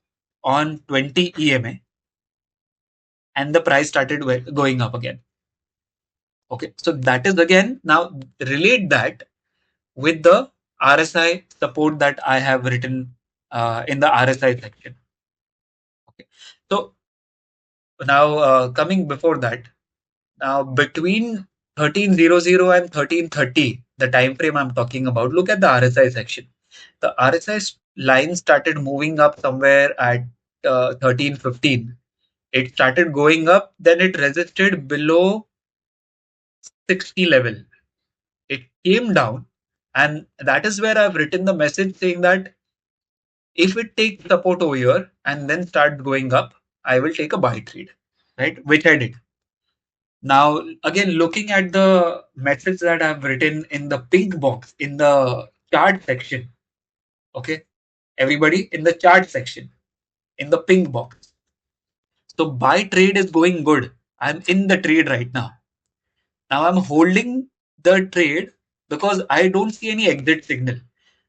on 20 EMA, and the price started going up again. Okay, so that is again now relate that with the RSI support that I have written in the RSI section. Okay, so now coming before that, now between 1300 and 1330, the time frame I'm talking about, look at the RSI section. The RSI line started moving up somewhere at 1315. It started going up, then it resisted below 60 level. It came down, and that is where I've written the message saying that if it takes support over here and then starts going up, I will take a buy trade, right? Which I did. Now, again, looking at the message that I've written in the pink box in the chart section, okay, everybody in the chart section in the pink box. So, buy trade is going good. I'm in the trade right now. Now, I'm holding the trade because I don't see any exit signal.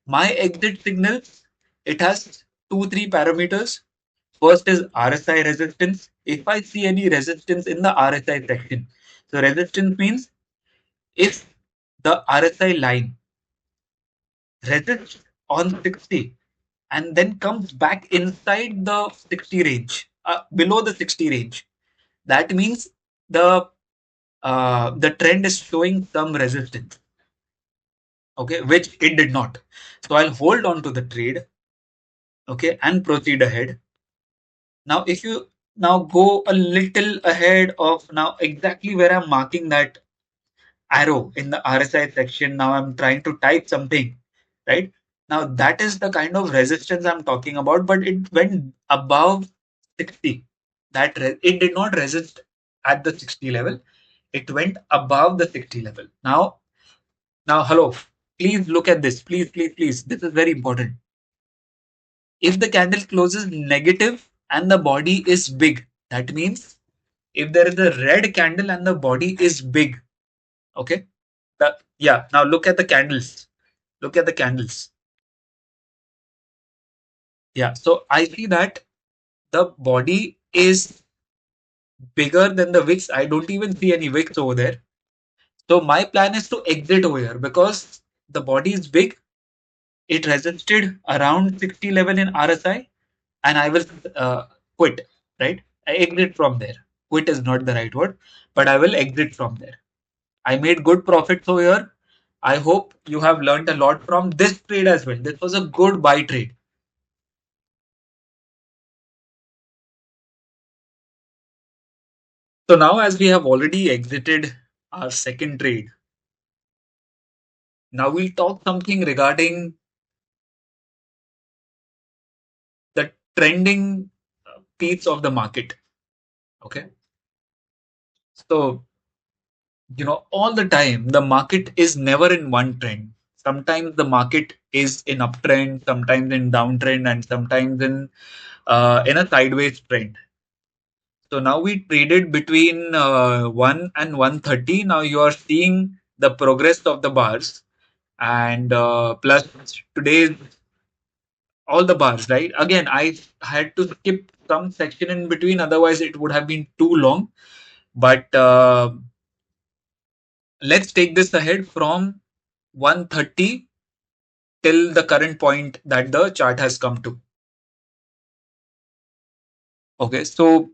My exit signals, it has three parameters. First is RSI resistance. If I see any resistance in the RSI section, so resistance means if the RSI line resists on 60 and then comes back inside the 60 range, below the 60 range, that means the trend is showing some resistance. Okay, which it did not. So I'll hold on to the trade. Okay, and proceed ahead. Now, if you now go a little ahead of now exactly where I'm marking that arrow in the RSI section, now I'm trying to type something, right? Now, that is the kind of resistance I'm talking about, but it went above 60. It did not resist at the 60 level. It went above the 60 level. Now, hello, please look at this. Please, please, please. This is very important. If the candle closes negative and the body is big, that means if there is a red candle and the body is big, okay? Yeah, now look at the candles. Look at the candles. Yeah, so I see that the body is bigger than the wicks. I don't even see any wicks over there. So my plan is to exit over here because the body is big. It resisted around 60 level in RSI, and I will quit, right? I exit from there. Quit is not the right word, but I will exit from there. I made good profits over here. I hope you have learned a lot from this trade as well. This was a good buy trade. So now, as we have already exited our second trade, now we'll talk something regarding the trending piece of the market. Okay. So, all the time, the market is never in one trend. Sometimes the market is in uptrend, sometimes in downtrend, and sometimes in a sideways trend. So now we traded between 1 and 130. Now you are seeing the progress of the bars, and plus today's all the bars, right? Again, I had to skip some section in between, otherwise it would have been too long. But let's take this ahead from 130 till the current point that the chart has come to. Okay, so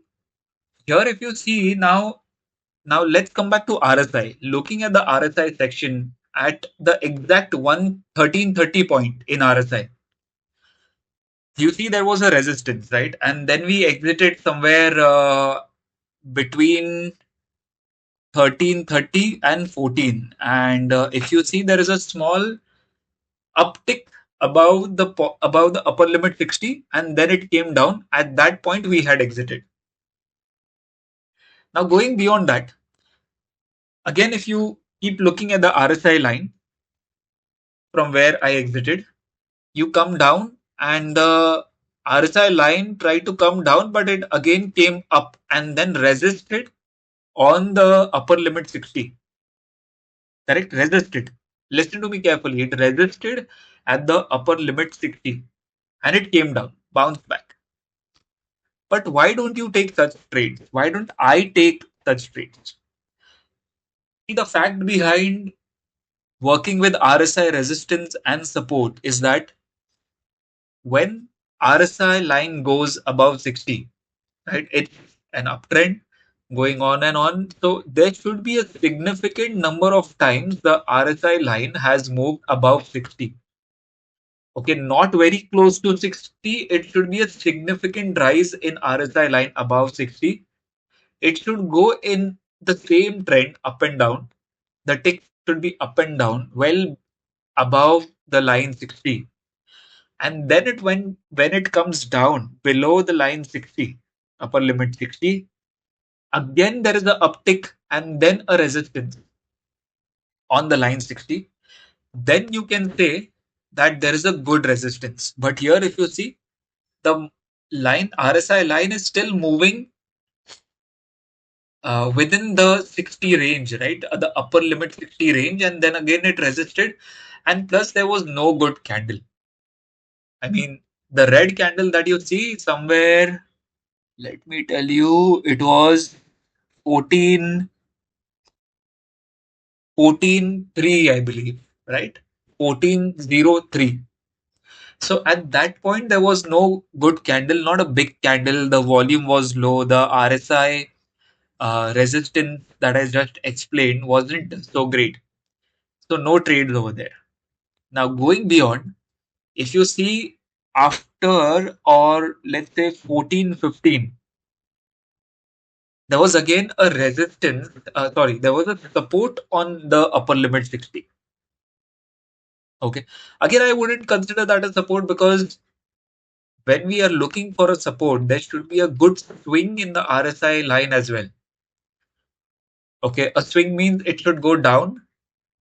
here if you see now let's come back to RSI. Looking at the RSI section at the exact 11330 point in RSI, you see there was a resistance, right? And then we exited somewhere between 1330 and 14. And if you see, there is a small uptick above the upper limit 60, and then it came down. At that point, we had exited. Now, going beyond that, again, if you keep looking at the RSI line from where I exited, you come down, and the RSI line tried to come down, but it again came up and then resisted on the upper limit 60. Correct? Resisted. Listen to me carefully. It resisted at the upper limit 60 and it came down, bounced back. But why don't you take such trades? Why don't I take such trades? See, the fact behind working with RSI resistance and support is that when RSI line goes above 60, right, it's an uptrend going on and on. So there should be a significant number of times the RSI line has moved above 60. Okay, not very close to 60. It should be a significant rise in RSI line above 60. It should go in the same trend up and down. The tick should be up and down, well above the line 60. And then when it comes down below the line 60, upper limit 60, again there is an uptick and then a resistance on the line 60. Then you can say that there is a good resistance. But here, if you see, the RSI line is still moving within the 60 range, right? The upper limit 60 range, and then again it resisted, and plus there was no good candle. I mean, the red candle that you see somewhere, let me tell you, it was 14.3, I believe, right? 14.03. So at that point, there was no good candle, not a big candle. The volume was low. The RSI resistance that I just explained wasn't so great. So no trades over there. Now going beyond, if you see after or let's say 14.15, there was again a resistance. There was a support on the upper limit 60. Okay. Again, I wouldn't consider that a support because when we are looking for a support, there should be a good swing in the RSI line as well. Okay, a swing means it should go down,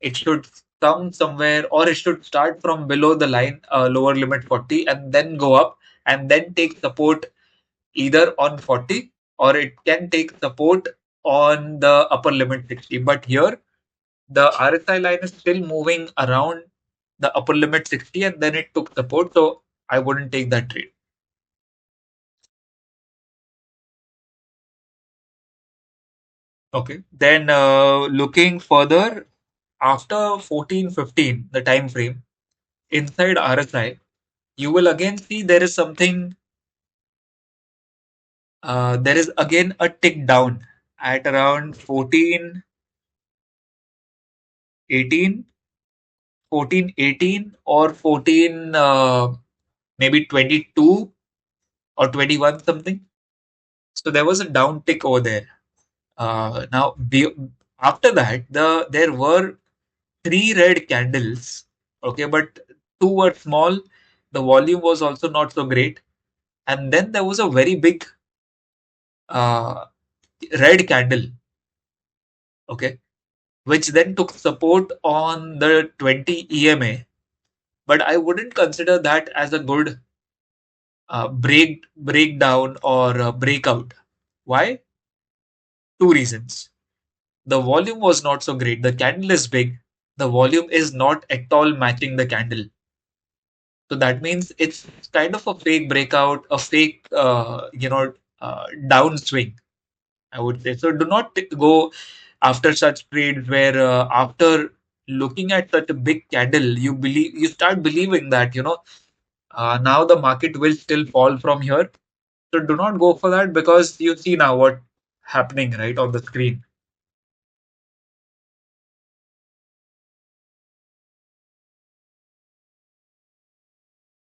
it should come somewhere, or it should start from below the line, lower limit 40, and then go up and then take support either on 40 or it can take support on the upper limit 60. But here, the RSI line is still moving around the upper limit 60 and then it took support. So I wouldn't take that trade. Okay. Then looking further after 14.15, the time frame inside RSI, you will again see there is something. There is again a tick down at around 14.18, 14.18 or 14, maybe 22 or 21 something. So there was a down tick over there. After that, there were three red candles. Okay, but two were small. The volume was also not so great. And then there was a very big uh, red candle. Okay, which then took support on the 20 EMA. But I wouldn't consider that as a good breakdown or breakout. Why? Two reasons. The volume was not so great. The candle is big, the volume is not at all matching the candle. So that means it's kind of a fake breakout, a fake, downswing, I would say. So do not go after such trades where after looking at such a big candle, you start believing that, now the market will still fall from here. So do not go for that because you see now what happening right on the screen.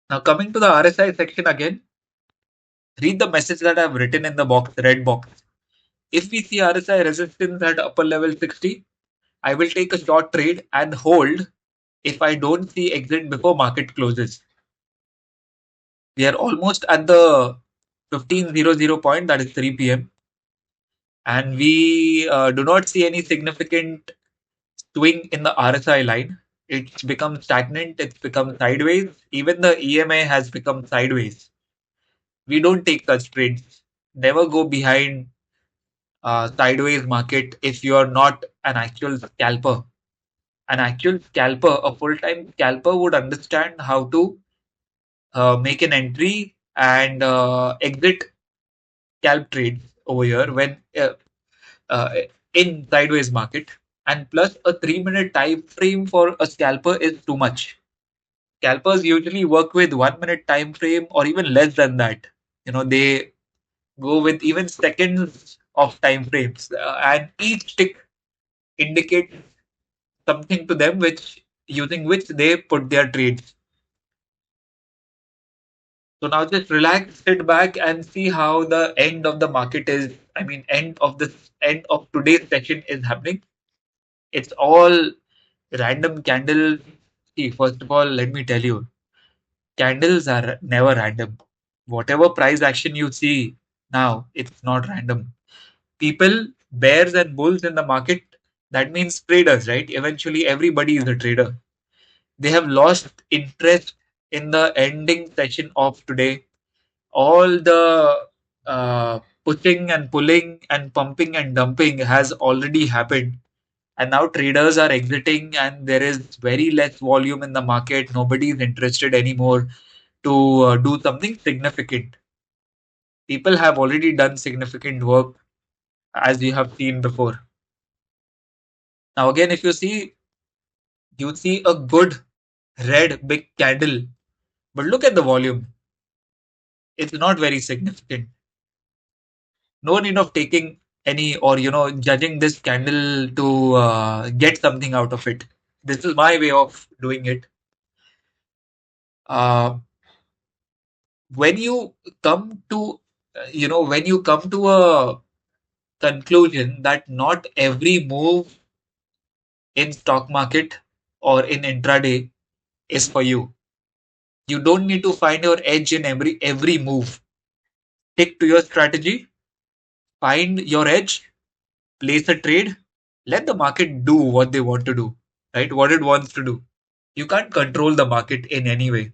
Now coming to the RSI section again, read the message that I've written in the box, red box. If we see RSI resistance at upper level 60, I will take a short trade and hold if I don't see exit before market closes. We are almost at the 1500 point, that is 3 p.m. And we do not see any significant swing in the RSI line. It's become stagnant, it's become sideways. Even the EMA has become sideways. We don't take such trades. Never go behind sideways market if you are not an actual scalper. An actual scalper, a full time scalper, would understand how to make an entry and exit scalp trades over here when uh, in sideways market. And plus, a 3 minute time frame for a scalper is too much. Scalpers usually work with 1 minute time frame or even less than that. They go with even seconds of time frames, and each tick indicates something to them, which using which they put their trades. So now just relax, sit back, and see how the end of the market is. I mean, end of today's session is happening. It's all random candles. See, first of all, let me tell you, candles are never random. Whatever price action you see now, it's not random. People, bears and bulls in the market, that means traders, right? Eventually, everybody is a trader. They have lost interest in the ending session of today. All the pushing and pulling and pumping and dumping has already happened. And now traders are exiting, and there is very less volume in the market. Nobody is interested anymore to do something significant. People have already done significant work, as you have seen before. Now, again, if you see a good red big candle, but look at the volume. It's not very significant. No need of taking any or judging this candle to get something out of it. This is my way of doing it. Uh, when you come to when you come to a conclusion that not every move in stock market or in intraday is for you. You don't need to find your edge in every move. Stick to your strategy, find your edge, place a trade, let the market do what they want to do, right? What it wants to do. You can't control the market in any way.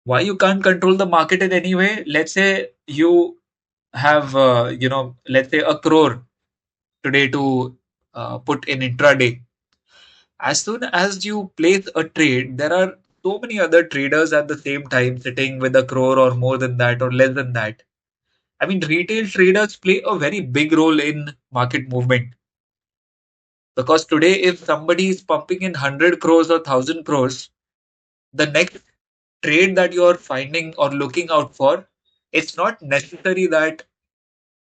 Why you can't control the market in any way? Let's say you have, let's say a crore today to put in intraday. As soon as you place a trade, there are so many other traders at the same time sitting with a crore or more than that or less than that. I mean, retail traders play a very big role in market movement because today, if somebody is pumping in 100 crores or 1000 crores, the next trade that you are finding or looking out for, it's not necessary that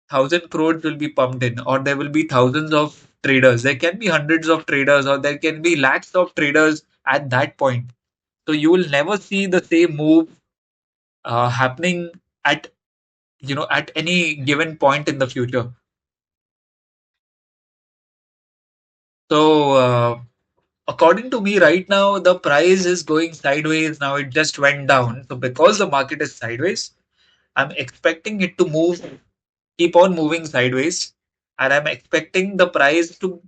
1,000 crores will be pumped in or there will be thousands of traders. There can be hundreds of traders or there can be lakhs of traders at that point. So you will never see the same move happening at at any given point in the future. So according to me, right now the price is going sideways. Now it just went down. So because the market is sideways, I'm expecting it to keep on moving sideways, and I'm expecting the price to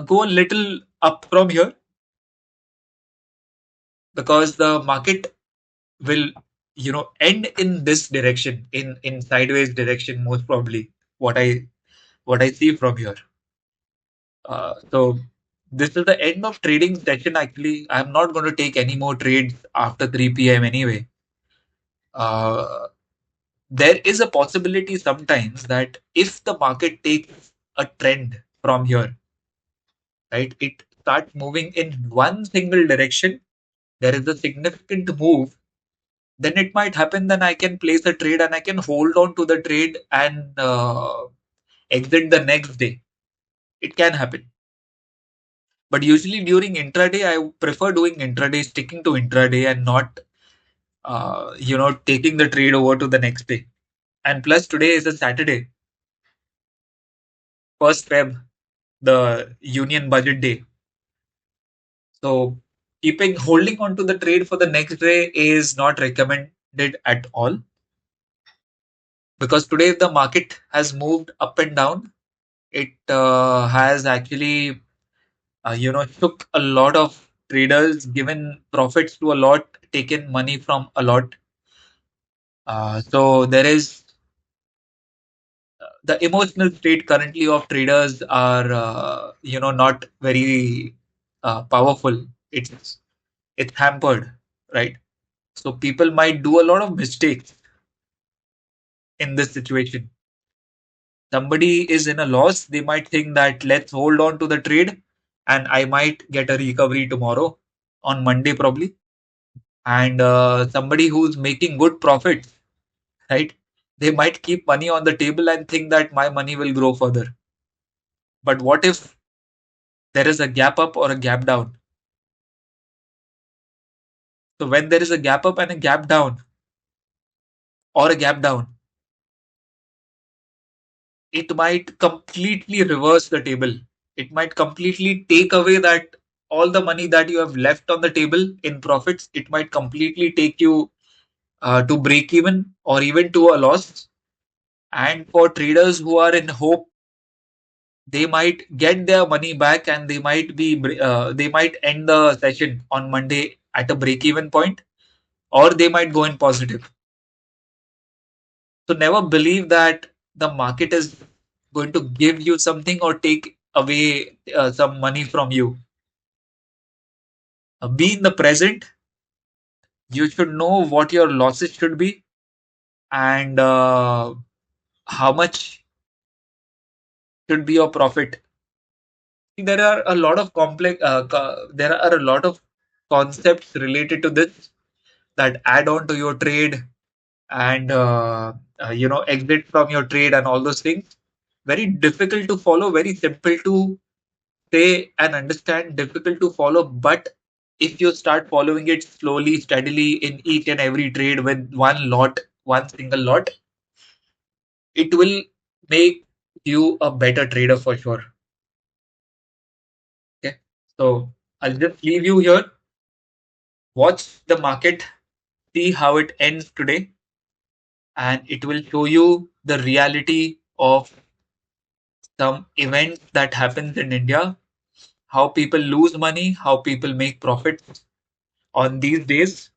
go a little up from here because the market will end in this direction, in sideways direction, most probably. What I see from here. So This is the end of trading session. Actually, I'm not going to take any more trades after 3 p.m. anyway. Uh, there is a possibility sometimes that if the market takes a trend from here, right, it starts moving in one single direction, there is a significant move, then it might happen. Then I can place a trade and I can hold on to the trade and exit the next day. It can happen. But usually during intraday, I prefer doing intraday, sticking to intraday and not, taking the trade over to the next day. And plus, today is a Saturday, 1st Feb, the union budget day. So keeping holding on to the trade for the next day is not recommended at all, because today the market has moved up and down. It has actually shook a lot of traders, given profits to a lot, taken money from a lot. So there is the emotional state currently of traders are not very powerful. It's hampered, right? So people might do a lot of mistakes in this situation. Somebody is in a loss, they might think that let's hold on to the trade and I might get a recovery tomorrow, on Monday probably. And somebody who's making good profits, right? They might keep money on the table and think that my money will grow further. But what if there is a gap up or a gap down? So when there is a gap up and a gap down, or a gap down, it might completely reverse the table. It might completely take away that all the money that you have left on the table in profits. It might completely take you to break even or even to a loss. And for traders who are in hope, they might get their money back and they might end the session on Monday at a break even point, or they might go in positive. So never believe that the market is going to give you something or take away some money from you. Be in the present. You should know what your losses should be, and how much should be your profit. There are a lot of there are a lot of concepts related to this that add on to your trade, and exit from your trade and all those things. Very difficult to follow, very simple to say and understand, difficult to follow. But if you start following it slowly, steadily in each and every trade with one single lot, it will make you a better trader for sure. Okay. So I'll just leave you here. Watch the market, see how it ends today, and it will show you the reality of some events that happens in India, how people lose money, how people make profits on these days.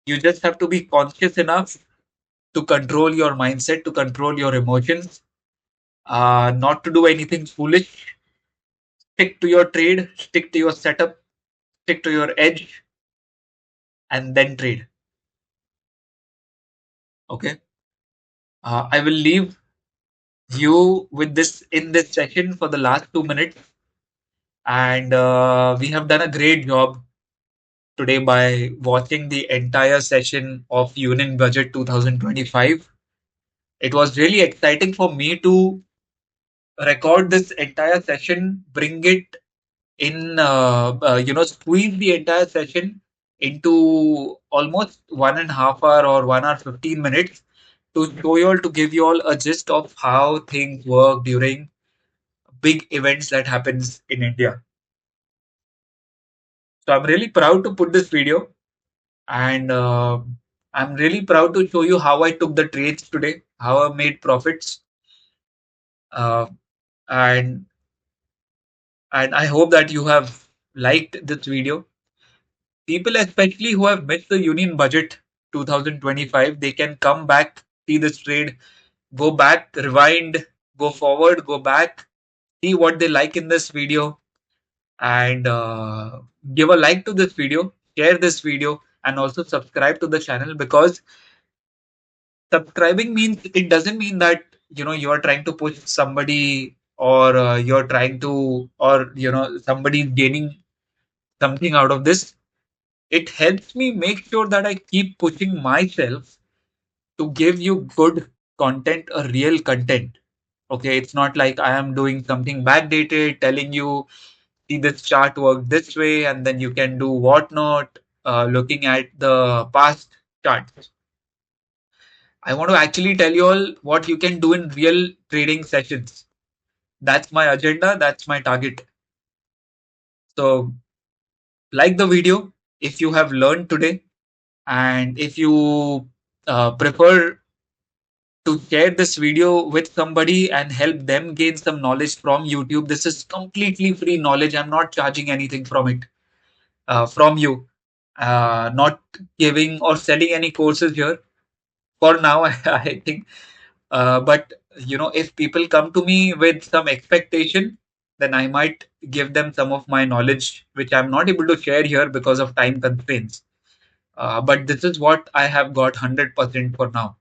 You just have to be conscious enough to control your mindset, to control your emotions, not to do anything foolish. Stick to your trade, stick to your setup, stick to your edge, and then trade. Okay. I will leave you with this in this session for the last 2 minutes. And we have done a great job today by watching the entire session of Union Budget 2025. It was really exciting for me to record this entire session, bring it in, squeeze the entire session into almost 1.5 hour or 1 hour 15 minutes to show you all, to give you all a gist of how things work during big events that happens in India. So I'm really proud to put this video, and I'm really proud to show you how I took the trades today, how I made profits, uh, and I hope that you have liked this video. People, especially who have missed the Union Budget 2025, they can come back, see this trade, go back, rewind, go forward, go back, see what they like in this video, and give a like to this video, share this video, and also subscribe to the channel, because subscribing means, it doesn't mean that you are trying to push somebody, or you're trying to, or somebody is gaining something out of this. It helps me make sure that I keep pushing myself to give you good content, a real content. Okay, it's not like I am doing something backdated, telling you, see, this chart work this way, and then you can do whatnot, looking at the past charts. I want to actually tell you all what you can do in real trading sessions. That's my agenda, that's my target. So, like the video if you have learned today, and if you prefer to share this video with somebody and help them gain some knowledge from YouTube. This is completely free knowledge. I'm not charging anything from it, from you. Not giving or selling any courses here for now. I think. But if people come to me with some expectation, then I might give them some of my knowledge, which I'm not able to share here because of time constraints. But this is what I have got 100% for now.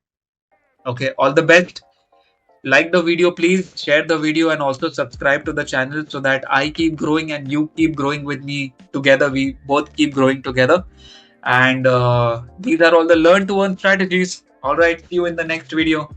Okay, all the best. Like the video, please share the video, and also subscribe to the channel so that I keep growing and you keep growing with me. Together we both keep growing together. And these are all the learn to earn strategies. All right, see you in the next video.